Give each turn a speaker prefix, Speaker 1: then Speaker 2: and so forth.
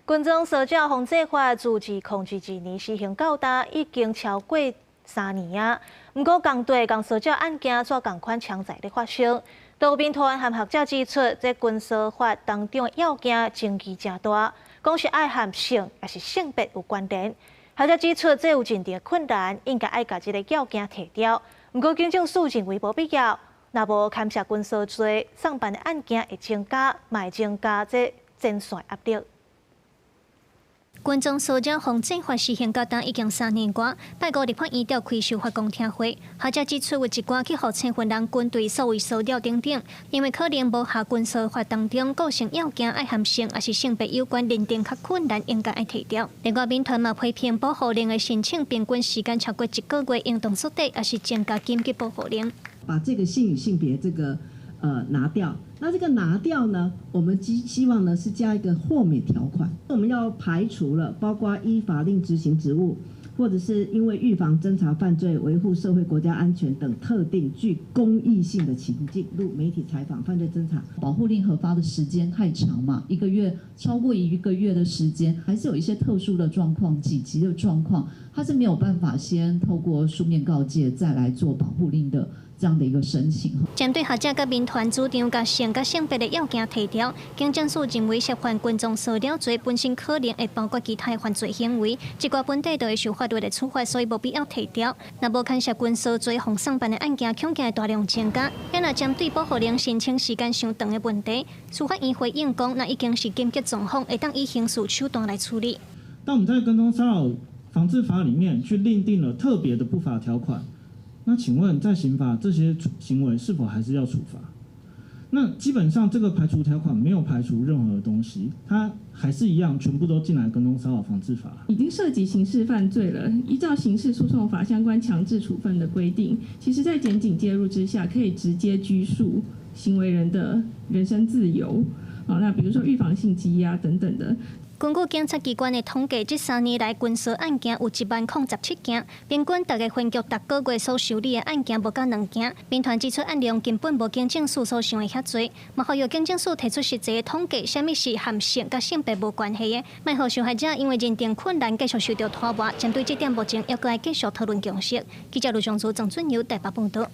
Speaker 1: 军中搜查防治法自2021年施行到今，已经超过3年啊。不过，同地共搜查案件却同款常在咧发生。多边团和学者指出，这军搜法当中的要件争议真大，讲是爱和性也是性别有关联。学者指出，这有真正困难，应该爱把这个要件提掉。不过，警政署认为无必要，若无砍下军搜罪，上班的案件会增加，会增加这侦讯压力。
Speaker 2: 军中搜查防治法施行到今已经3年多，拜五立法院召开修法公听会，学者指出有一寡去互青云人军队所谓搜调等等，因为可能无下军搜法当中构成要件爱含性，也是性别有关认定较困难，应该爱提掉。另外，民团嘛批评保护令的申请平均时间超过1个月，应当缩短，也是增加紧急保护令。
Speaker 3: 把这个性与性别这个拿掉。那这个拿掉呢，我们希望呢是加一个豁免条款，我们要排除了包括依法令执行职务，或者是因为预防侦查犯罪、维护社会国家安全等特定具公益性的情境，如媒体采访、犯罪侦查。
Speaker 4: 保护令核发的时间太长嘛，1个月超过1个月的时间，还是有一些特殊的状况、紧急的状况，它是没有办法先透过书面告诫再来做保护令的。这样的一个申请，
Speaker 2: 针对学者甲民团主张甲性甲性别的要件提掉，警政署认为涉犯军中搜查罪本身可能会包括其他犯罪行为，一寡本地都会受法律的处罚，所以无必要提掉。若无砍涉军搜罪防上班的案件，恐惊会大量增加。也若针对保护令申请时间上长的问题，司法院回应讲，那已经是紧急状况，会当以刑事手段来处理。
Speaker 5: 但我们在跟踪骚扰防治法里面去另定了特别的不法条款。那请问，在刑法这些行为是否还是要处罚？那基本上这个排除条款没有排除任何的东西，它还是一样，全部都进来跟踪骚扰防治法。
Speaker 6: 已经涉及刑事犯罪了，依照刑事诉讼法相关强制处分的规定，其实在检警介入之下，可以直接拘束行为人的人身自由。那比如说预防性羁押等等的。
Speaker 2: 根据检察机关的统计，这3年来军搜案件有10017件，平均大概分局逐个月所受理的案件无到2件。民团指出案量根本无警政署所想的遐多，嘛呼吁警政署提出实际的统计，什么是和性甲性别无关系的，卖互受害者因为认定困难继续受到拖磨。针对这点，目前要搁来继续讨论共识。记者卢尚珠、郑俊尧台北报道。